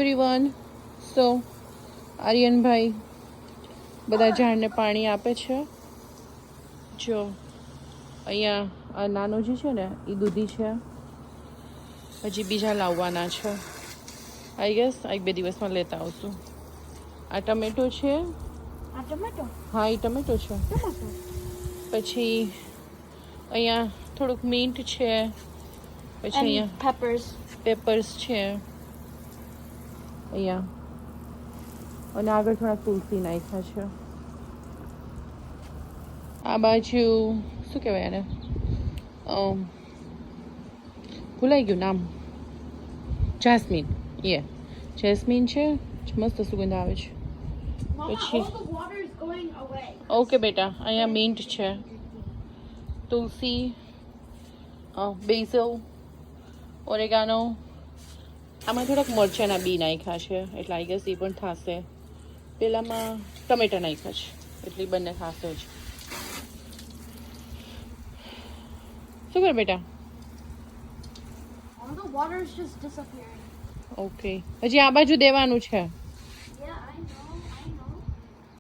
Everyone સો આર્યનભાઈ બધા ઝાડને પાણી આપે છે. જો અહીંયા આ નાનો જે છે ને એ દૂધી છે. હજી બીજા લાવવાના છે. આઈ ગેસ 1-2 દિવસમાં લેતા આવશું. આ ટમેટો છે. હા એ ટમેટો છે. પછી અહીંયા થોડુંક મિન્ટ છે. પછી અહીંયા પેપર્સ છે અહીંયા, અને આગળ થોડા તુલસી નાખ્યા છે. આ બાજુ શું કહેવાય એને, ભૂલાઈ ગયું નામ. જાસ્મીન, જેસ્મીન છે. મસ્ત સુગંધ આવે છે. પછી ઓકે બેટા, અહીંયા મિન્ટ છે, તુલસી, બેઝલ, ઓરેગાનો. આમાં થોડાક મરચાંના બી નાખ્યા છે એટલે આઈ ગેસ એ પણ થશે. પેલામાં ટમેટા નાખ્યા છે એટલે બંને થશે જ. શું કરે બેટા? ઓકે, હજી આ બાજુ દેવાનું છે.